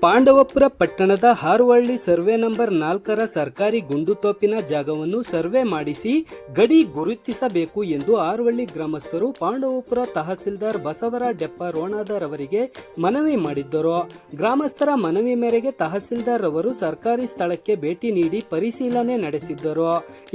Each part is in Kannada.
ಪಾಂಡವಪುರ ಪಟ್ಟಣದ ಹಾರುವಳ್ಳಿ ಸರ್ವೆ ನಂಬರ್ 4ರ ಸರ್ಕಾರಿ ಗುಂಡುತೋಪಿನ ಜಾಗವನ್ನು ಸರ್ವೆ ಮಾಡಿಸಿ ಗಡಿ ಗುರುತಿಸಬೇಕು ಎಂದು ಹಾರುವಳ್ಳಿ ಗ್ರಾಮಸ್ಥರು ಪಾಂಡವಪುರ ತಹಸೀಲ್ದಾರ್ ಬಸವರಾಜಪ್ಪ ರೋಣಾದರ್ ಅವರಿಗೆ ಮನವಿ ಮಾಡಿದ್ದರು. ಗ್ರಾಮಸ್ಥರ ಮನವಿ ಮೇರೆಗೆ ತಹಸೀಲ್ದಾರ್ ಅವರು ಸರ್ಕಾರಿ ಸ್ಥಳಕ್ಕೆ ಭೇಟಿ ನೀಡಿ ಪರಿಶೀಲನೆ ನಡೆಸಿದ್ದರು.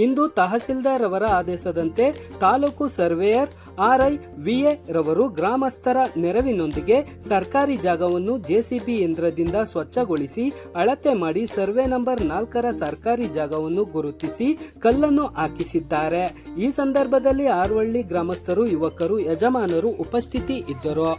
ಇಂದು ತಹಸೀಲ್ದಾರ್ ಅವರ ಆದೇಶದಂತೆ ತಾಲೂಕು ಸರ್ವೇಯರ್ RIVA ರವರು ಗ್ರಾಮಸ್ಥರ ನೆರವಿನೊಂದಿಗೆ ಸರ್ಕಾರಿ ಜಾಗವನ್ನು JCB ಯಂತ್ರದಿಂದ ಸ್ವಚ್ಛಗೊಳಿಸಿ ಅಳತೆ ಮಾಡಿ ಸರ್ವೆ ನಂಬರ್ 4ರ ಸರ್ಕಾರಿ ಜಾಗವನ್ನು ಗುರುತಿಸಿ ಕಲ್ಲನ್ನು ಹಾಕಿಸಿದ್ದಾರೆ. ಈ ಸಂದರ್ಭದಲ್ಲಿ ಹಾರುವಳ್ಳಿ ಗ್ರಾಮಸ್ಥರು, ಯುವಕರು, ಯಜಮಾನರು ಉಪಸ್ಥಿತಿ ಇದ್ದರು.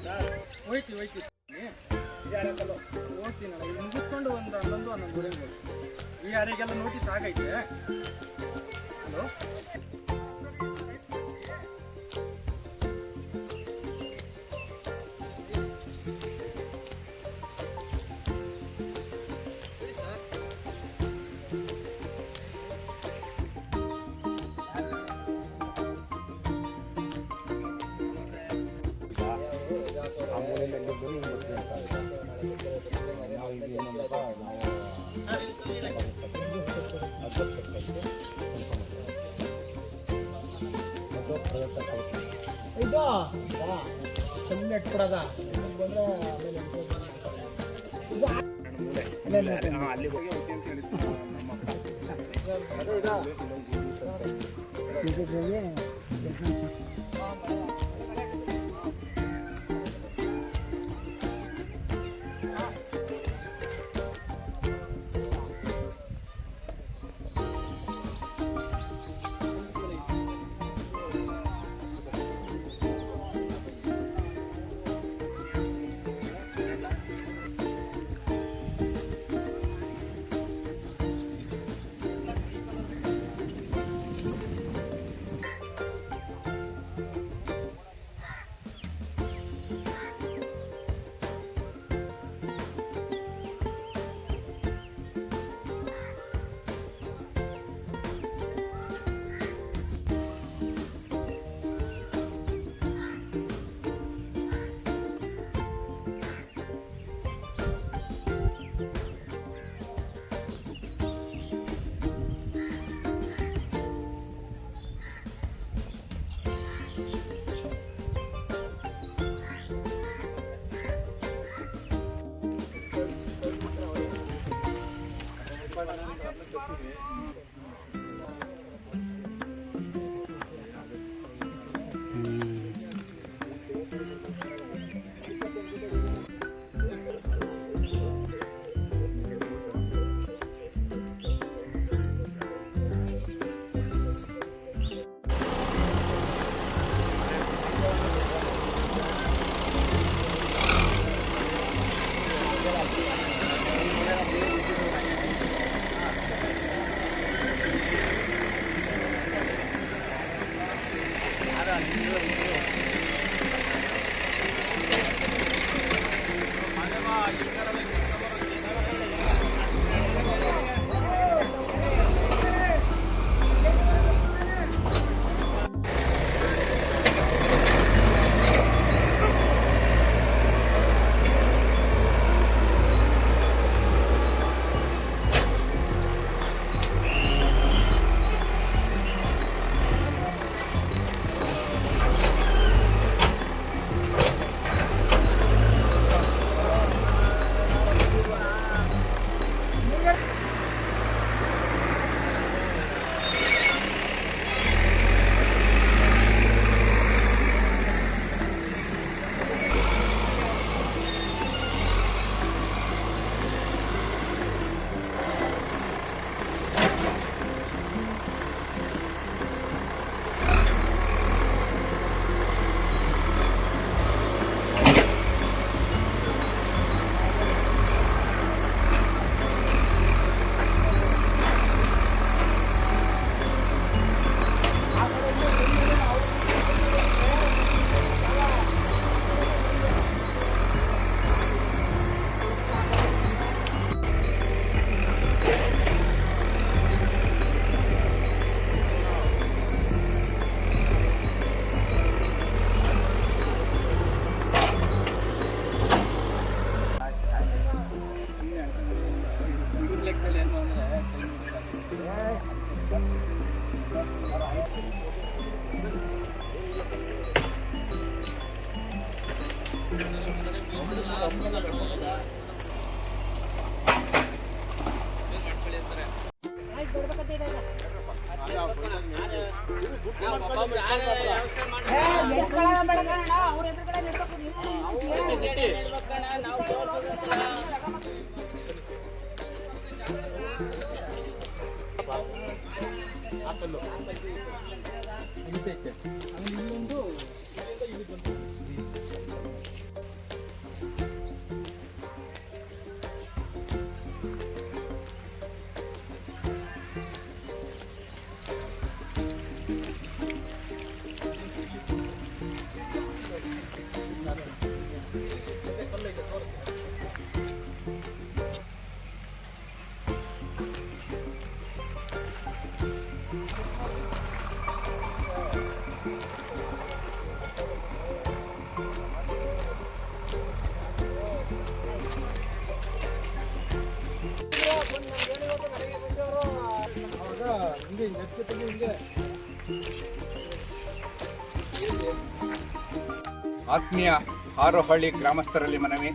ಆತ್ಮೀಯ ಹಾರೋಹಳ್ಳಿ ಗ್ರಾಮಸ್ಥರಲ್ಲಿ ಮನವಿ.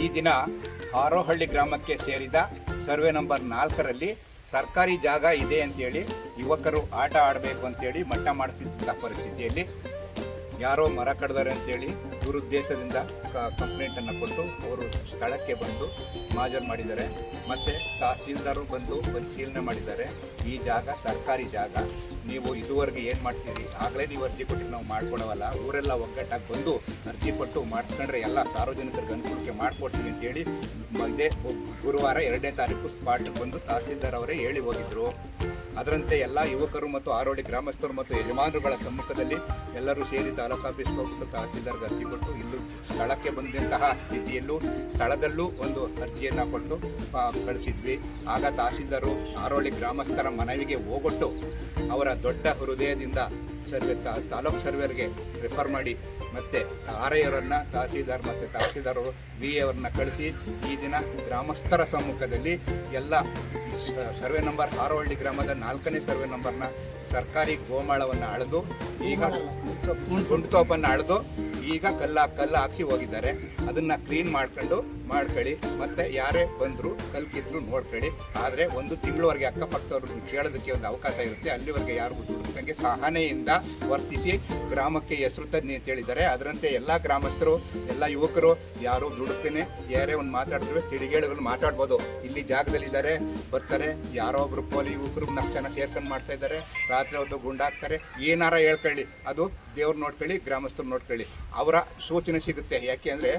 ಈ ದಿನ ಹಾರೋಹಳ್ಳಿ ಗ್ರಾಮಕ್ಕೆ ಸೇರಿದ ಸರ್ವೆ ನಂಬರ್ 4ರಲ್ಲಿ ಸರ್ಕಾರಿ ಜಾಗ ಇದೆ ಅಂತೇಳಿ ಯುವಕರು ಆಟ ಆಡಬೇಕು ಅಂತೇಳಿ ಮಟ್ಟ ಮಾಡಿಸಿದ್ದ ಪರಿಸ್ಥಿತಿಯಲ್ಲಿ ಯಾರೋ ಮರ ಕಡ್ದಾರೆ ಅಂತೇಳಿ ದುರುದ್ದೇಶದಿಂದ ಕಂಪ್ಲೇಂಟನ್ನು ಕೊಟ್ಟು ಅವರು ಸ್ಥಳಕ್ಕೆ ಬಂದು ಮಾಜರ್ ಮಾಡಿದ್ದಾರೆ. ಮತ್ತು ತಹಸೀಲ್ದಾರರು ಬಂದು ಪರಿಶೀಲನೆ ಮಾಡಿದ್ದಾರೆ. ಈ ಜಾಗ ಸರ್ಕಾರಿ ಜಾಗ, ನೀವು ಇದುವರೆಗೆ ಏನು ಮಾಡ್ತೀರಿ, ಆಗಲೇ ನೀವು ಅರ್ಜಿ ಕೊಟ್ಟು ನಾವು ಮಾಡ್ಕೊಡೋವಲ್ಲ, ಊರೆಲ್ಲ ಒಗ್ಗಟ್ಟಾಗಿ ಬಂದು ಅರ್ಜಿ ಕೊಟ್ಟು ಮಾಡಿಸ್ಕೊಂಡ್ರೆ ಎಲ್ಲ ಸಾರ್ವಜನಿಕರಿಗೆ ಅನುಕೂಲಕ್ಕೆ ಮಾಡಿಕೊಡ್ತೀವಿ ಅಂತೇಳಿ ಇದೇ ಗುರುವಾರ 2ನೇ ತಾರೀಕು ಸ್ಪಾಟ್ಗೆ ಬಂದು ತಹಸೀಲ್ದಾರ್ ಅವರೇ ಹೇಳಿ ಹೋಗಿದ್ರು. ಅದರಂತೆ ಎಲ್ಲ ಯುವಕರು ಮತ್ತು ಹಾರೋಹಳ್ಳಿ ಗ್ರಾಮಸ್ಥರು ಮತ್ತು ಯಜಮಾನರುಗಳ ಸಮ್ಮುಖದಲ್ಲಿ ಎಲ್ಲರೂ ಸೇರಿ ತಾಲೂಕು ಆಫೀಸ್ಗೆ ಹೋಗ್ಬಿಟ್ಟು ತಹಸೀಲ್ದಾರ್ಗೆ ಅರ್ಜಿ ಕೊಟ್ಟು ಇಲ್ಲೂ ಸ್ಥಳಕ್ಕೆ ಬಂದಂತಹ ಸ್ಥಿತಿಯಲ್ಲೂ ಸ್ಥಳದಲ್ಲೂ ಒಂದು ಅರ್ಜಿಯನ್ನು ಕೊಟ್ಟು ಕಳಿಸಿದ್ವಿ. ಆಗ ತಹಸೀಲ್ದಾರು ಹಾರೋಹಳ್ಳಿ ಗ್ರಾಮಸ್ಥರ ಮನವಿಗೆ ಹೋಗೊಟ್ಟು ಅವರ ದೊಡ್ಡ ಹೃದಯದಿಂದ ತಾಲೂಕು ಸರ್ವೇರ್ಗೆ ರೆಫರ್ ಮಾಡಿ ಮತ್ತು RI ಅವರನ್ನು ತಹಸೀಲ್ದಾರ್ ಮತ್ತು ತಹಸೀಲ್ದಾರರು VA ಅವರನ್ನ ಕಳಿಸಿ ಈ ದಿನ ಗ್ರಾಮಸ್ಥರ ಸಮ್ಮುಖದಲ್ಲಿ ಎಲ್ಲ ಸರ್ವೆ ನಂಬರ್ ಹಾರೋಹಳ್ಳಿ ಗ್ರಾಮದ 4ನೇ ಸರ್ವೆ ನಂಬರ್ನ ಸರ್ಕಾರಿ ಗೋಮಾಳವನ್ನು ಅಳೆದು ಈಗ ಗುಂಡುತೋಪನ್ನು ಅಳೆದು ಈಗ ಕಲ್ಲು ಹಾಕಿ ಹೋಗಿದ್ದಾರೆ. ಅದನ್ನು ಕ್ಲೀನ್ ಮಾಡ್ಕೊಳ್ಳಿ ಮತ್ತು ಯಾರೇ ಬಂದರೂ ಕಲ್ಕಿದ್ರು ನೋಡ್ಕೊಳ್ಳಿ. ಆದರೆ 1 ತಿಂಗಳವರೆಗೆ ಅಕ್ಕಪಕ್ಕದವ್ರು ಕೇಳೋದಕ್ಕೆ ಒಂದು ಅವಕಾಶ ಇರುತ್ತೆ. ಅಲ್ಲಿವರೆಗೆ ಯಾರಿಗೂ ದುಡುಕಂಗೆ ಸಹನೆಯಿಂದ ವರ್ತಿಸಿ ಗ್ರಾಮಕ್ಕೆ ಹೆಸರು ತನ್ನಿ ಅಂತ ಹೇಳಿದ್ದಾರೆ. ಅದರಂತೆ ಎಲ್ಲ ಗ್ರಾಮಸ್ಥರು, ಎಲ್ಲ ಯುವಕರು ಯಾರು ದುಡುಕ್ತೇನೆ ಯಾರೇ ಒಂದು ಮಾತಾಡಿದ್ರೆ ತಿಳಿಗೇಳುಗಳು ಮಾತಾಡ್ಬೋದು. ಇಲ್ಲಿ ಜಾಗದಲ್ಲಿದ್ದಾರೆ, ಬರ್ತಾರೆ, ಯಾರೋ ಒಬ್ರು ಪೋಲಿ ಯುವಕರು 4 ಜನ ಸೇರ್ಕೊಂಡು ಮಾಡ್ತಾ ಇದ್ದಾರೆ, ರಾತ್ರಿ ಹೊತ್ತು ಗುಂಡಾಕ್ತಾರೆ, ಏನಾರ ಹೇಳ್ಕೊಳ್ಳಿ, ಅದು ದೇವ್ರು ನೋಡ್ಕೊಳ್ಳಿ, ಗ್ರಾಮಸ್ಥರು ನೋಡ್ಕೊಳ್ಳಿ, ಅವರ ಸೂಚನೆ ಸಿಗುತ್ತೆ. ಯಾಕೆ ಅಂದರೆ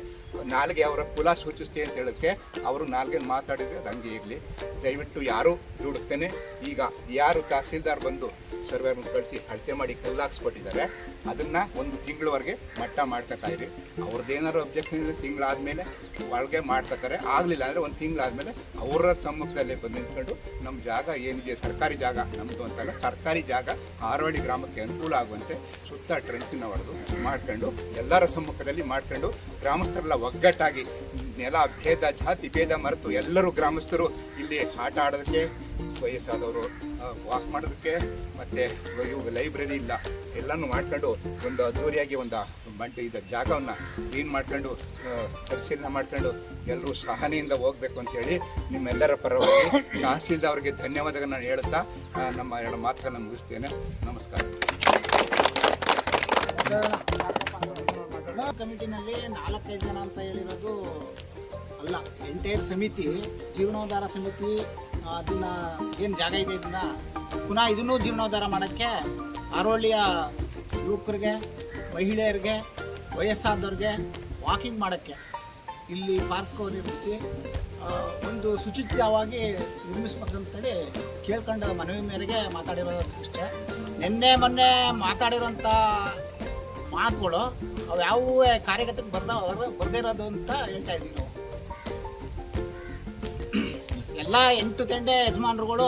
ನಾಲ್ಗೆ ಅವರ ಕುಲ ಸೂಚಿಸ್ತೆ ಅಂತ ಹೇಳೋಕ್ಕೆ ಅವರು ನಾಲ್ಗೆ ಮಾತಾಡಿದರೆ ಅದು ಹಂಗೆ ಇರಲಿ. ದಯವಿಟ್ಟು ಯಾರು ದುಡುಕ್ತೇನೆ ಈಗ ಯಾರು ತಹಸೀಲ್ದಾರ್ ಬಂದು ಸರ್ವೇರ್ ಕಳಿಸಿ ಅಳತೆ ಮಾಡಿ ಕಲ್ಲಾಕ್ಸ್ಕೊಟ್ಟಿದ್ದಾರೆ ಅದನ್ನು 1 ತಿಂಗಳವರೆಗೆ ಮಟ್ಟ ಮಾಡ್ಕೊತಾ ಇರಿ. ಅವ್ರದ್ದೇನಾದ್ರು ಅಬ್ಜೆಕ್ಷನ್ ಇದ್ದರೆ ತಿಂಗಳಾದಮೇಲೆ ಒಳಗೆ ಮಾಡ್ಕೊತಾರೆ. ಆಗಲಿಲ್ಲ ಅಂದರೆ 1 ತಿಂಗಳಾದಮೇಲೆ ಅವರ ಸಮ್ಮುಖದಲ್ಲೇ ಬಂದು ನಿಂತ್ಕೊಂಡು ನಮ್ಮ ಜಾಗ ಏನಿದೆ ಸರ್ಕಾರಿ ಜಾಗ ನಮ್ಮದು ಅಂತಲ್ಲ, ಸರ್ಕಾರಿ ಜಾಗ ಹಾರೋಹಳ್ಳಿ ಗ್ರಾಮಕ್ಕೆ ಅನುಕೂಲ ಆಗುವಂತೆ ಸುತ್ತ ಟ್ರೆಂಚಿನ ಹೊಡೆದು ಮಾಡ್ಕೊಂಡು ಎಲ್ಲರ ಸಮ್ಮುಖದಲ್ಲಿ ಮಾಡ್ಕೊಂಡು ಗ್ರಾಮಸ್ಥರೆಲ್ಲ ಒಗ್ಗಟ್ಟಾಗಿ ನೆಲ ಭೇದ ಜಾತಿ ಭೇದ ಮರೆತು ಎಲ್ಲರೂ ಗ್ರಾಮಸ್ಥರು ಇಲ್ಲಿ ಆಟ ಆಡೋದಕ್ಕೆ, ವಯಸ್ಸಾದವರು ವಾಕ್ ಮಾಡೋದಕ್ಕೆ, ಮತ್ತು ಇವಾಗ ಲೈಬ್ರರಿ ಇಲ್ಲ, ಎಲ್ಲನೂ ಮಾಡ್ಕೊಂಡು ಒಂದು ಅದ್ದೂರಿಯಾಗಿ ಒಂದು ಜಾಗವನ್ನು ಕ್ಲೀನ್ ಮಾಡ್ಕೊಂಡು ಪರಿಶೀಲನೆ ಮಾಡ್ಕೊಂಡು ಎಲ್ಲರೂ ಸಹನೆಯಿಂದ ಹೋಗಬೇಕು ಅಂತೇಳಿ ನಿಮ್ಮೆಲ್ಲರ ಪರವಾಗಿ ತಹಸೀಲ್ದಾರ್ ಅವರಿಗೆ ಧನ್ಯವಾದಗಳನ್ನ ಹೇಳುತ್ತಾ ನಮ್ಮ 2 ಮಾತುಗಳನ್ನು ಮುಗಿಸ್ತೇನೆ. ನಮಸ್ಕಾರ. ಕಮಿಟಿನಲ್ಲಿ 4-5 ಜನ ಅಂತ ಹೇಳಿರೋದು ಅಲ್ಲ, ಎಂಟೈರ್ ಸಮಿತಿ, ಜೀವನೋದ್ಧಾರ ಸಮಿತಿ, ಅದನ್ನ ಏನು ಜಾಗ ಇದೆ ಇದನ್ನ ಪುನಃ ಇದನ್ನೂ ಜೀವನೋದ್ಧಾರ ಮಾಡೋಕ್ಕೆ ಹಾರೋಹಳ್ಳಿಯ ಯುವಕರಿಗೆ, ಮಹಿಳೆಯರಿಗೆ, ವಯಸ್ಸಾದವ್ರಿಗೆ ವಾಕಿಂಗ್ ಮಾಡೋಕ್ಕೆ ಇಲ್ಲಿ ಪಾರ್ಕ್ ನಿರ್ಮಿಸಿ ಒಂದು ಶುಚಿತ್ವವಾಗಿ ನಿರ್ಮಿಸ್ಬೇಕಂತೇಳಿ ಕೇಳ್ಕೊಂಡ ಮನವಿ ಮೇರೆಗೆ ಮಾತಾಡಿರೋದು ಅಷ್ಟೇ. ಮೊನ್ನೆ ಮಾತಾಡಿರೋಂಥ ಮಾತುಗಳು ಅವು ಯಾವುವು ಕಾರ್ಯಗತಕ್ಕೆ ಬರ್ದೇ ಇರೋದು ಅಂತ ಹೇಳ್ತಾ ಇದ್ದೀವಿ ನಾವು. ಎಲ್ಲ 8 ತೆಂಡೆ ಯಜಮಾನರುಗಳು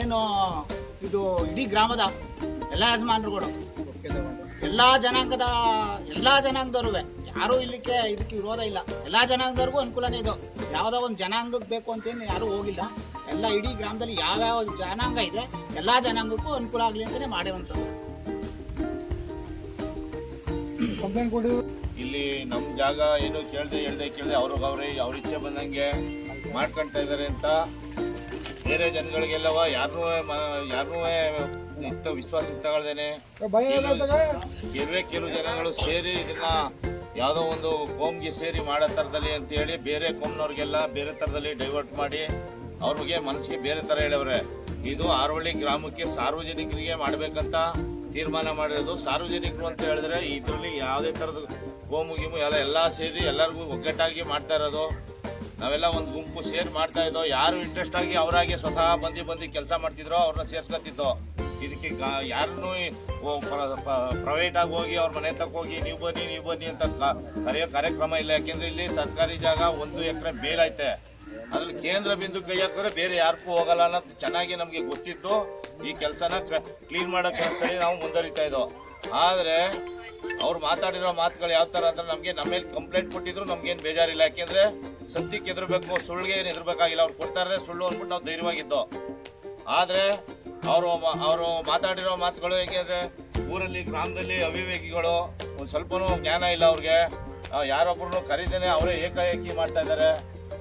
ಏನು ಇದು ಇಡೀ ಗ್ರಾಮದ ಎಲ್ಲ ಯಜಮಾನರುಗಳು, ಎಲ್ಲ ಜನಾಂಗದವರು ಯಾರೂ ಇದಕ್ಕೆ ವಿರೋಧ ಇಲ್ಲ. ಎಲ್ಲ ಜನಾಂಗದವ್ರಿಗೂ ಅನುಕೂಲನೇ ಇದು. ಯಾವುದೋ ಒಂದು ಜನಾಂಗಕ್ಕೆ ಬೇಕು ಅಂತೇನು ಯಾರೂ ಹೋಗಿಲ್ಲ. ಎಲ್ಲ ಇಡೀ ಗ್ರಾಮದಲ್ಲಿ ಯಾವ್ಯಾವ ಜನಾಂಗ ಇದೆ ಎಲ್ಲ ಜನಾಂಗಕ್ಕೂ ಅನುಕೂಲ ಆಗಲಿ ಅಂತಲೇ ಮಾಡಿರುವಂಥದ್ದು. ಇಲ್ಲಿ ನಮ್ಮ ಜಾಗ ಏನು ಕೇಳದೆ ಅವ್ರ ಇಚ್ಛೆ ಬಂದಂಗೆ ಮಾಡ್ಕೊಳ್ತಾ ಇದ್ದಾರೆ ಅಂತ ಬೇರೆ ಜನಗಳಿಗೆಲ್ಲವ ಯಾರನ್ನೂ ಇಂಥ ವಿಶ್ವಾಸಕ್ಕೆ ತಗೊಳ್ದೇನೆ ಕೆಲವು ಜನಗಳು ಸೇರಿ ಇದನ್ನ ಯಾವುದೋ ಒಂದು ಕೋಮ್ಗೆ ಸೇರಿ ಮಾಡೋ ಥರದಲ್ಲಿ ಅಂತೇಳಿ ಬೇರೆ ಕೋಮ್ನವ್ರಿಗೆಲ್ಲ ಬೇರೆ ಥರದಲ್ಲಿ ಡೈವರ್ಟ್ ಮಾಡಿ ಅವ್ರಿಗೆ ಮನಸ್ಸಿಗೆ ಬೇರೆ ಥರ ಹೇಳವ್ರೆ. ಇದು ಹಾರೋಹಳ್ಳಿ ಗ್ರಾಮಕ್ಕೆ ಸಾರ್ವಜನಿಕರಿಗೆ ಮಾಡಬೇಕಂತ ತೀರ್ಮಾನ ಮಾಡಿರೋದು. ಸಾರ್ವಜನಿಕರು ಅಂತ ಹೇಳಿದ್ರೆ ಇದರಲ್ಲಿ ಯಾವುದೇ ಥರದ ಗೋಮು ಗೀಮು ಎಲ್ಲ ಸೇರಿ ಎಲ್ಲರಿಗೂ ಒಗ್ಗಟ್ಟಾಗಿ ಮಾಡ್ತಾ ಇರೋದು. ನಾವೆಲ್ಲ ಒಂದು ಗುಂಪು ಸೇರಿ ಮಾಡ್ತಾ ಇದ್ದೋ. ಯಾರು ಇಂಟ್ರೆಸ್ಟ್ ಆಗಿ ಅವರಾಗೆ ಸ್ವತಃ ಬಂದು ಕೆಲಸ ಮಾಡ್ತಿದ್ರೋ ಅವ್ರನ್ನ ಸೇರ್ಸ್ಕೊತಿದ್ದೋ. ಇದಕ್ಕೆ ಯಾರನ್ನೂ ಪ್ರೈವೇಟ್ ಆಗಿ ಹೋಗಿ ಅವ್ರ ಮನೆ ತಕ್ಕ ಹೋಗಿ ನೀವು ಬನ್ನಿ ಅಂತ ಕರೆಯೋ ಕಾರ್ಯಕ್ರಮ ಇಲ್ಲ. ಯಾಕೆಂದ್ರೆ ಇಲ್ಲಿ ಸರ್ಕಾರಿ ಜಾಗ 1 ಎಕರೆ ಮೇಲೈತೆ. ಅದ್ರಲ್ಲಿ ಕೇಂದ್ರ ಬಿಂದು ಕೈ ಹಾಕಿದ್ರೆ ಬೇರೆ ಯಾರಿಗೂ ಹೋಗಲ್ಲ ಅನ್ನೋದು ಚೆನ್ನಾಗಿ ನಮಗೆ ಗೊತ್ತಿತ್ತು. ಈ ಕೆಲಸನ ಕ್ಲೀನ್ ಮಾಡೋ ಕೆಲಸದಲ್ಲಿ ನಾವು ಮುಂದುವರಿತಾ ಇದ್ದೋ. ಆದರೆ ಅವ್ರು ಮಾತಾಡಿರೋ ಮಾತುಗಳು ಯಾವ ಥರ ಅಂದ್ರೆ ನಮ್ಮ ಮೇಲೆ ಕಂಪ್ಲೇಂಟ್ ಕೊಟ್ಟಿದ್ರು ನಮ್ಗೇನು ಬೇಜಾರಿಲ್ಲ. ಯಾಕೆಂದರೆ ಸತ್ಯಕ್ಕೆ ಎದುರಬೇಕು, ಸುಳ್ಳಿಗೆ ಏನು ಎದುರಬೇಕಾಗಿಲ್ಲ. ಅವ್ರು ಕೊಡ್ತಾ ಇರೋದೇ ಸುಳ್ಳು ಅಂದ್ಬಿಟ್ಟು ನಾವು ಧೈರ್ಯವಾಗಿದ್ದೋ. ಆದರೆ ಅವರು ಮಾತಾಡಿರೋ ಮಾತುಗಳು ಹೇಗೆಂದರೆ ಊರಲ್ಲಿ ಗ್ರಾಮದಲ್ಲಿ ಅವಿವೇಕಿಗಳು ಒಂದು ಸ್ವಲ್ಪನೂ ಜ್ಞಾನ ಇಲ್ಲ ಅವ್ರಿಗೆ. ಯಾರೊಬ್ಬರನ್ನು ಕರೀದೇನೆ ಅವರೇ ಏಕಾಏಕಿ ಮಾಡ್ತಾ ಇದ್ದಾರೆ.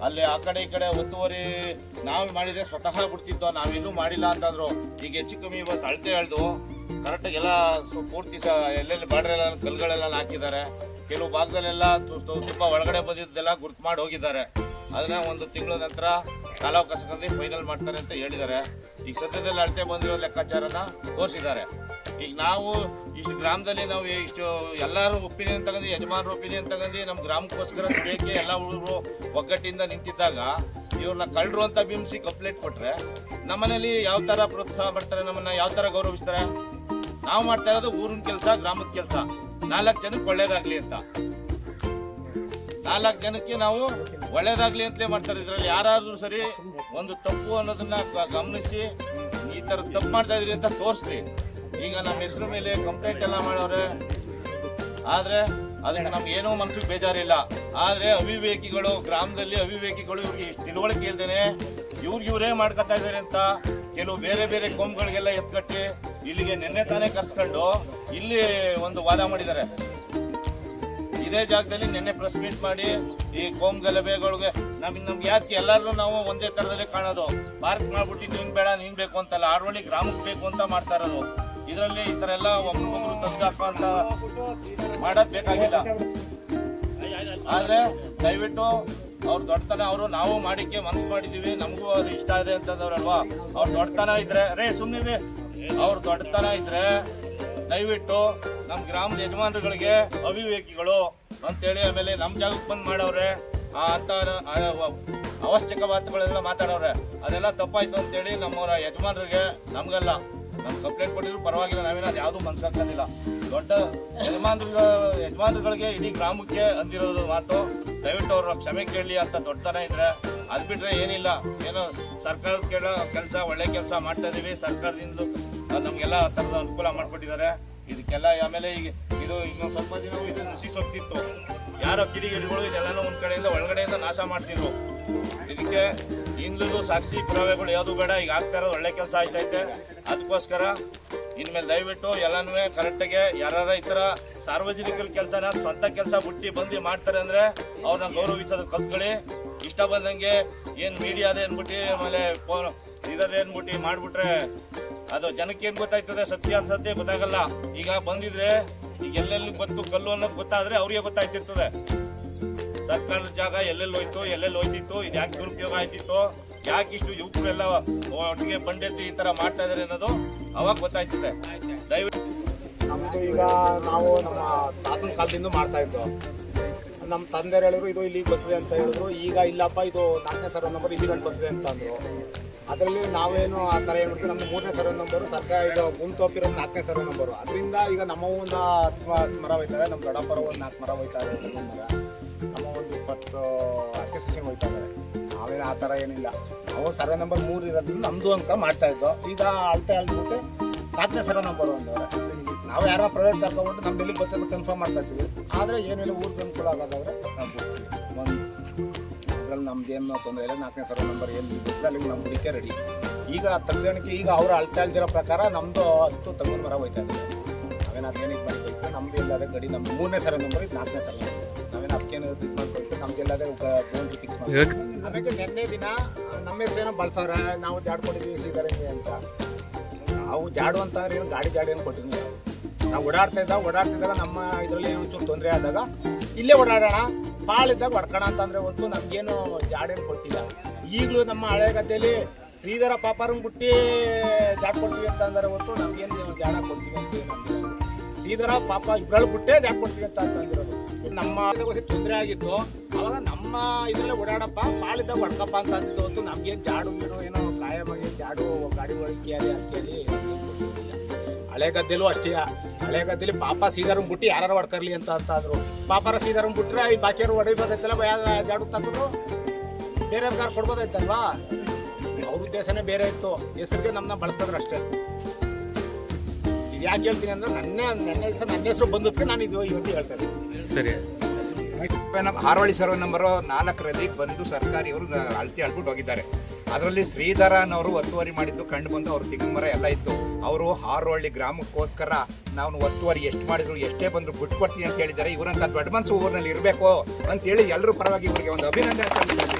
ಅಲ್ಲಿ ಆ ಕಡೆ ಈ ಕಡೆ ಒತ್ತುವರಿ ನಾವು ಮಾಡಿದರೆ ಸ್ವತಃ ಬಿಡ್ತಿದ್ದೋ, ನಾವಿನ್ನೂ ಮಾಡಿಲ್ಲ ಅಂತಂದ್ರು. ಈಗ ಹೆಚ್ಚು ಕಮ್ಮಿ ಇವತ್ತು ಅಳತೆ ಹೇಳ್ದು ಕರೆಕ್ಟಾಗೆಲ್ಲ ಪೂರ್ತಿ ಎಲ್ಲೆಲ್ಲಿ ಬಾರ್ಡ್ರೆಲ್ಲ ಕಲ್ಲುಗಳೆಲ್ಲ ಹಾಕಿದ್ದಾರೆ. ಕೆಲವು ಭಾಗದಲ್ಲೆಲ್ಲ ತುಂಬ ಒಳಗಡೆ ಬಂದಿದ್ದೆಲ್ಲ ಗುರ್ತು ಮಾಡಿ ಹೋಗಿದ್ದಾರೆ. ಅದನ್ನ 1 ತಿಂಗಳ ನಂತರ ಕಾಲಾವಕಾಶದಲ್ಲಿ ಫೈನಲ್ ಮಾಡ್ತಾರೆ ಅಂತ ಹೇಳಿದ್ದಾರೆ. ಈಗ ಸದ್ಯದಲ್ಲಿ ಅಳತೆ ಬಂದಿರೋ ಲೆಕ್ಕಾಚಾರನ ತೋರಿಸಿದ್ದಾರೆ. ಈಗ ನಾವು ಇಷ್ಟು ಗ್ರಾಮದಲ್ಲಿ ನಾವು ಇಷ್ಟು ಎಲ್ಲರೂ ಒಪಿನಿಯನ್ ತಗೊಂಡು, ಯಜಮಾನರು ಒಪಿನಿಯನ್ ತಗೊಂಡು ನಮ್ಮ ಗ್ರಾಮಕ್ಕೋಸ್ಕರ ಬೇಕೇ ಎಲ್ಲ ಹುಡುಗರು ಒಗ್ಗಟ್ಟಿಂದ ನಿಂತಿದ್ದಾಗ ಇವ್ರನ್ನ ಕಳ್ಳರು ಅಂತ ಬಿಂಬಿಸಿ ಕಂಪ್ಲೇಂಟ್ ಕೊಟ್ಟರೆ ನಮ್ಮನೇಲಿ ಯಾವ ಥರ ಪ್ರೋತ್ಸಾಹ ಮಾಡ್ತಾರೆ, ನಮ್ಮನ್ನು ಯಾವ ಥರ ಗೌರವಿಸ್ತಾರೆ? ನಾವು ಮಾಡ್ತಾ ಇರೋದು ಊರಿನ ಕೆಲಸ, ಗ್ರಾಮದ ಕೆಲಸ, 4 ಜನಕ್ಕೆ ಒಳ್ಳೇದಾಗಲಿ ಅಂತ. 4 ಜನಕ್ಕೆ ನಾವು ಒಳ್ಳೇದಾಗಲಿ ಅಂತಲೇ ಮಾಡ್ತಾರೆ. ಇದರಲ್ಲಿ ಯಾರಾದ್ರೂ ಸರಿ ಒಂದು ತಪ್ಪು ಅನ್ನೋದನ್ನ ಗಮನಿಸಿ ಈ ಥರ ತಪ್ಪು ಮಾಡ್ತಾ ಇದ್ರಿ ಅಂತ ತೋರಿಸ್ರಿ. ಈಗ ನಮ್ಮ ಹೆಸರು ಮೇಲೆ ಕಂಪ್ಲೇಂಟ್ ಎಲ್ಲ ಮಾಡೋರೆ. ಆದರೆ ಅದಕ್ಕೆ ನಮ್ಗೆ ಏನೋ ಮನಸ್ಸಿಗೆ ಬೇಜಾರಿಲ್ಲ. ಆದರೆ ಅವಿವೇಕಿಗಳು, ಗ್ರಾಮದಲ್ಲಿ ಅವಿವೇಕಿಗಳು ಇವ್ರಿಗೆ ಇಷ್ಟು ತಿಳುವಳಿಕೆ ಇಲ್ದೇನೆ ಇವರೇ ಮಾಡ್ಕೊತಾ ಇದ್ದಾರೆ ಅಂತ ಕೆಲವು ಬೇರೆ ಬೇರೆ ಕೋಮ್ಗಳಿಗೆಲ್ಲ ಎತ್ಕಟ್ಟಿ ಇಲ್ಲಿಗೆ ನೆನ್ನೆ ತಾನೇ ಕರ್ಸ್ಕೊಂಡು ಇಲ್ಲಿ ಒಂದು ವಾದ ಮಾಡಿದ್ದಾರೆ. ಇದೇ ಜಾಗದಲ್ಲಿ ನೆನ್ನೆ ಪ್ರೆಸ್ ಮೀಟ್ ಮಾಡಿ ಈ ಕೋಮ್ ಗಲಭೆಗಳಿಗೆ ನಮ್ಗೆ ಯಾಕೆ ಎಲ್ಲರೂ ನಾವು ಒಂದೇ ಥರದಲ್ಲೇ ಕಾಣೋದು. ಪಾರ್ಕ್ ಮಾಡ್ಬಿಟ್ಟು ನೀನು ಬೇಡ ನೀನು ಬೇಕು ಅಂತಲ್ಲ, ಹಾರೋಹಳ್ಳಿ ಗ್ರಾಮಕ್ಕೆ ಬೇಕು ಅಂತ ಮಾಡ್ತಾ ಇರೋದು. ಇದರಲ್ಲಿ ಈ ಥರ ಎಲ್ಲ ಒಬ್ರು ತಂದು ಹಾಕುವಂತ ಮಾಡೋದು ಬೇಕಾಗಿಲ್ಲ. ಆದರೆ ದಯವಿಟ್ಟು ಅವ್ರ ದೊಡ್ಡತನ ನಾವು ಮಾಡಿಕೆ ಮನಸ್ಸು ಮಾಡಿದ್ದೀವಿ, ನಮಗೂ ಅದು ಇಷ್ಟ ಇದೆ ಅಂತಂದವ್ರಲ್ವಾ. ಅವ್ರ ದೊಡ್ಡತನ ಇದ್ರೆ ಸುಮ್ಮನೆ ಅವ್ರ ದೊಡ್ಡತನ ಇದ್ರೆ ದಯವಿಟ್ಟು ನಮ್ಮ ಗ್ರಾಮದ ಯಜಮಾನರುಗಳಿಗೆ ಅವಿವೇಕಿಗಳು ಅಂತೇಳಿ ಆಮೇಲೆ ನಮ್ಮ ಜಾಗಕ್ಕೆ ಬಂದು ಮಾಡವ್ರೆ ಅಂತ ಅವಶ್ಯಕ ಮಾತುಗಳೆಲ್ಲ ಮಾತಾಡವ್ರೆ. ಅದೆಲ್ಲ ತಪ್ಪಾಯ್ತು ಅಂತೇಳಿ ನಮ್ಮವರ ಯಜಮಾನರಿಗೆ, ನಮಗಲ್ಲ, ನಮ್ಮ ಕಂಪ್ಲೇಂಟ್ ಕೊಟ್ಟಿದ್ರು ಪರವಾಗಿಲ್ಲ, ನಾವೇನು ಅದು ಯಾವುದೂ ಮನಸ್ಸಾಗ್ತಿಲ್ಲ. ದೊಡ್ಡ ಯಜಮಾನರುಗಳಿಗೆ ಇಡೀ ಗ್ರಾಮಕ್ಕೆ ಅಂದಿರೋದು ಮಾತು. ದಯವಿಟ್ಟು ಅವ್ರ ಕ್ಷಮೆ ಕೇಳಲಿ ಅಂತ ದೊಡ್ಡತನ ಇದ್ರೆ. ಅದು ಬಿಟ್ಟರೆ ಏನಿಲ್ಲ, ಏನೋ ಸರ್ಕಾರದ ಕೆಲಸ ಒಳ್ಳೆ ಕೆಲಸ ಮಾಡ್ತಾ ಇದೀವಿ. ಸರ್ಕಾರದಿಂದ ನಮಗೆಲ್ಲ ಥರದ ಅನುಕೂಲ ಮಾಡಿಕೊಟ್ಟಿದ್ದಾರೆ. ಇದಕ್ಕೆಲ್ಲ ಆಮೇಲೆ ಈಗ ಇದು ಇನ್ನೊಂದು ಸ್ವಲ್ಪ ದಿನ ಇದು ನಶಿಸಿ ಹೋಗ್ತಿತ್ತು. ಯಾರೋ ಕಿಡಿಗೇಡಿಗಳು ಇದೆಲ್ಲನೂ ಒಂದು ಕಡೆಯಿಂದ ಒಳಗಡೆಯಿಂದ ನಾಶ ಮಾಡ್ತಿದ್ರು. ಇದಕ್ಕೆ ಇಂದಲೂ ಸಾಕ್ಷಿ ಪುರಾವೆಗಳು ಯಾವುದು ಬೇಡ. ಈಗ ಆಗ್ತಾ ಇರೋದು ಒಳ್ಳೆ ಕೆಲಸ ಆಯ್ತೈತೆ. ಅದಕ್ಕೋಸ್ಕರ ಇನ್ಮೇಲೆ ದಯವಿಟ್ಟು ಎಲ್ಲನೂ ಕರೆಕ್ಟಾಗಿ ಯಾರು ಈ ಥರ ಸಾರ್ವಜನಿಕರ ಕೆಲಸನ ಸ್ವಂತ ಕೆಲಸ ಬಿಟ್ಟು ಬಂದು ಮಾಡ್ತಾರೆ ಅಂದರೆ ಅವ್ರನ್ನ ಗೌರವಿಸೋದು ಕಲ್ತ್ಕೊಳ್ಳಿ. ಇಷ್ಟ ಬಂದಂಗೆ ಏನು ಮೀಡಿಯಾದೇ ಅಂದ್ಬಿಟ್ಟು ಆಮೇಲೆ ಫೋನ್ ಇರೋದೇ ಅಂದ್ಬಿಟ್ಟು ಮಾಡಿಬಿಟ್ರೆ ಅದು ಜನಕ್ಕೇನು ಗೊತ್ತಾಯ್ತದೆ, ಸತ್ಯ ಗೊತ್ತಾಗಲ್ಲ. ಈಗ ಬಂದಿದ್ರೆ ಈಗ ಎಲ್ಲೆಲ್ಲಿ ಬಂತು ಕಲ್ಲು ಅನ್ನೋದು ಗೊತ್ತಾದರೆ ಅವ್ರಿಗೆ ಗೊತ್ತಾಯ್ತಿರ್ತದೆ. ಸರ್ಕಾರದ ಜಾಗ ಎಲ್ಲೆಲ್ಲಿ ಹೋಯ್ತಿತ್ತು, ಇದು ಯಾಕೆ ದುರುಪಯೋಗ ಆಯ್ತಿತ್ತು, ಯಾಕೆ ಇಷ್ಟು ಯುವಕರೆಲ್ಲ ಒಟ್ಟಿಗೆ ಬಂಡೆದ್ದು ಈ ಥರ ಮಾಡ್ತಾ ಇದ್ದಾರೆ ಅನ್ನೋದು ಅವಾಗ ಗೊತ್ತಾಯ್ತದೆ. ದಯವಿಟ್ಟು ನಮ್ಮದು ಈಗ ನಾವು ನಮ್ಮ ತಾತನ ಕಾಲದಿಂದ ಮಾಡ್ತಾ ಇದ್ದೋ. ನಮ್ಮ ತಂದೆಯರು ಹೇಳಿದ್ರು ಇದು ಇಲ್ಲಿಗೆ ಬರ್ತದೆ ಅಂತ ಹೇಳಿದ್ರು. ಈಗ ಇಲ್ಲಪ್ಪ ಇದು 4ನೇ ಸರ್ವೆ ನಂಬರ್ ಇಲ್ಲಿ ಗಂಟು ಬರ್ತದೆ ಅಂತ ಅಂದರು. ಅದರಲ್ಲಿ ನಾವೇನು ಆ ಥರ ಏನು ಮಾಡ್ತೀವಿ, ನಮ್ಮದು 3ನೇ ಸರ್ವೆ ನಂಬರು, ಸರ್ಕಾರ ಇದು ಗುಂಪು ಹೋಗ್ತಿರೋದು 4ನೇ ಸರ್ವೆ ನಂಬರು. ಅದರಿಂದ ಈಗ ನಮ್ಮ ಒಂದು 10 ಮರ ಹೋಯ್ತಾರೆ, ನಮ್ಮ ದೊಡ್ಡಪ್ಪರ ಒಂದು 4 ಮರ ಹೋಯ್ತಾರೆ, ಮರ ನಮ್ಮ ಒಂದು 20 ಅಕ್ಕೆ ಸೂಚನೆ ಹೋಯ್ತಾ ಇದ್ದಾರೆ. ನಾವೇನು ಆ ಥರ ಏನಿಲ್ಲ. ನಾವು ಸರ್ವೆ ನಂಬರ್ 3 ಇರೋದ್ರಿಂದ ನಮ್ಮದು ಅಂತ ಮಾಡ್ತಾಯಿದ್ದೋ. ಈಗ ಅಳತೆ ಅಳ್ಬಿಟ್ಟು 4ನೇ ಸರ್ವೆ ನಂಬರು ಅಂದವ್ರೆ. ನಾವು ಯಾರೋ ಪ್ರೈವೇಟ್ ಕರ್ಕೊಂಡ್ಬಿಟ್ಟು ನಮ್ಮ ಡೆಲ್ಲಿಗೆ ಬರ್ತದೆ ಕನ್ಫರ್ಮ್ ಮಾಡ್ತಾ ಇರ್ತೀವಿ. ಆದರೆ ಏನಿಲ್ಲ ಊರಿಗೆ ಅನುಕೂಲ ಆಗೋದಾದ್ರೆ ನಾವು ಬರ್ತೀವಿ. ಅದ್ರಲ್ಲಿ ನಮ್ದೇನು ತೊಂದರೆ ಇಲ್ಲ. 4ನೇ ಸರ್ವೆ ನಂಬರ್ ಎಲ್ಲಿ ಬರ್ತದೆ ಅಲ್ಲಿಗೆ ನಮ್ಮ ಹುಡುಕೆ ರೆಡಿ. ಈಗ ತಕ್ಷಣಕ್ಕೆ ಈಗ ಅವರು ಅಳ್ತಾ ಇಲ್ದಿರೋ ಪ್ರಕಾರ ನಮ್ಮದು 10 ತೆಂಗಿನ ಮರ ಹೋಯ್ತಾ ಇದ್ದೀವಿ. ನಾವೇನು ಅದೇನಿಗೆ ಮಾಡಿಕೊಳ್ತೀವಿ. ನಮ್ಮದು ಎಲ್ಲಾದ್ರೆ ಗಡಿ ನಮ್ಮ 3ನೇ ಸರ್ವೆ ನಂಬರ್ ಇದು 4ನೇ ಸರ್ವೆ ನಂಬರ್. ನಾವೇನು ಅದಕ್ಕೇನು ಇದು ಮಾಡ್ಕೊಳ್ತೀವಿ. ನಮ್ದು ಎಲ್ಲಾದ್ರೆ ಗೌಂಡ್ರಿ ಫಿಕ್ಸ್ ಮಾಡಿ. ಆಮೇಲೆ ನಿನ್ನೆ ದಿನ ನಮ್ಮ ಹೆಸರೇನೋ ಬಳಸೋರೆ, ನಾವು ಜಾಡ್ಕೊಂಡಿದ್ದೀವಿ ಸೀತಾರಂಗಿ ಅಂತ. ನಾವು ಜಾಡು ಅಂತ ಏನು ಗಾಡಿ ಏನು ಕೊಟ್ಟಿದ್ವಿ. ನಾವು ಓಡಾಡ್ತಿದ್ದಾಗ ನಮ್ಮ ಇದರಲ್ಲಿ ಒಂಚೂರು ತೊಂದರೆ ಆದಾಗ ಇಲ್ಲೇ ಓಡಾಡೋಣ, ಪಾಳಿದ್ದಾಗ ಹೊಡ್ಕೋಣ ಅಂತಂದರೆ ಹೊತ್ತು ನಮಗೇನು ಜಾಡೇನು ಕೊಟ್ಟಿಲ್ಲ. ಈಗಲೂ ನಮ್ಮ ಹಳೆ ಗದ್ದೆಯಲ್ಲಿ ಶ್ರೀಧರ ಪಾಪಾರಂಗ್ ಬಿಟ್ಟು ಜಾಗ ಕೊಡ್ತೀವಿ ಅಂತ ಅಂದ್ರೆ ಹೊತ್ತು ನಮ್ಗೇನು ಜಾಗ ಕೊಡ್ತೀವಿ ಅಂತ ಏನು ಅಂದಿರೋದು. ಶ್ರೀಧರ ಪಾಪ ಇಬ್ಬರಲ್ಲಿ ಬಿಟ್ಟೇ ಜಾಗ ಕೊಡ್ತೀವಿ ಅಂತ ಅಂದಿರೋದು. ನಮ್ಮ ತೊಂದರೆ ಆಗಿತ್ತು, ಅವಾಗ ನಮ್ಮ ಇದರಲ್ಲೇ ಓಡಾಡಪ್ಪ ಬಾಳಿದ್ದಾಗ ಹೊಡ್ಕಪ್ಪ ಅಂತ ಅಂದಿದ್ದು ಹೊತ್ತು ನಮ್ಗೇನು ಜಾಡು ಏನೋ ಕಾಯಮಾಗಿ ಜಾಡು ಗಾಡಿ ಒಳಗೆ ಅಂತೇಳಿ ಹಳೆ ಗದ್ದೆಲೂ ಅಷ್ಟೇ. ಹಳೆ ಗದ್ದೆಲಿ ಪಾಪ ಸೀದಾರಂಗ್ ಬಿಟ್ಟು ಯಾರು ಹೊಡ್ಕರ್ಲಿ ಅಂತ ಅಂದ್ರು. ಪಾಪಾರ ಸೀದಾರಂಗ್ ಬಿಟ್ರೆ ಈ ಬಾಕಿಯವರು ಹೊಡಿಬೋದೈತಲ್ಲ, ಜಾಡು ತಗೊಂಡು ಬೇರೆ ಕಾರ್ ಕೊಡ್ಬೋದೈತಲ್ವಾ. ಅವ್ರ ಉದ್ದೇಶನೇ ಬೇರೆ ಇತ್ತು, ಹೆಸರಿಗೆ ನಮ್ಮನ್ನ ಬಳಸ್ತಿದ್ರು ಅಷ್ಟೇ. ಇದು ಯಾಕೆ ಹೇಳ್ತೀನಿ ಅಂದ್ರೆ ನನ್ನ ಹೆಸರು ಬಂದಕ್ಕೆ ನಾನು ಇದು ಇವತ್ತು ಹೇಳ್ತಾ ಇದ್ದೀನಿ. ಸರಿ. ಹಾರೋಹಳ್ಳಿ ಸರ್ವೆ ನಂಬರ್ 4ರಲ್ಲಿ ಬಂದು ಸರ್ಕಾರಿಯವರು ಅಳತೆ ಅಳ್ಬಿಟ್ಟು ಹೋಗಿದ್ದಾರೆ. ಅದರಲ್ಲಿ ಶ್ರೀಧರ ಅನ್ನೋರು ಒತ್ತುವರಿ ಮಾಡಿದ್ದು ಕಂಡು ಬಂದು ಅವ್ರ ತೆಂಗಿನ ಮರ ಎಲ್ಲ ಇತ್ತು. ಅವರು ಹಾರೋಹಳ್ಳಿ ಗ್ರಾಮಕ್ಕೋಸ್ಕರ ನಾವು ಒತ್ತುವರಿ ಎಷ್ಟು ಮಾಡಿದ್ರು ಎಷ್ಟೇ ಬಂದ್ರು ಬಿಟ್ಕೊಡ್ತೀನಿ ಅಂತ ಹೇಳಿದ್ದಾರೆ. ಇವರಂತ ದೊಡ್ಡ ಮನಸ್ಸು ಊರಿನಲ್ಲಿ ಇರಬೇಕು ಅಂತೇಳಿ ಎಲ್ಲರೂ ಪರವಾಗಿ ಇವರಿಗೆ ಒಂದು ಅಭಿನಂದನೆ ಸಲ್ಲಿಸ್ತೀನಿ.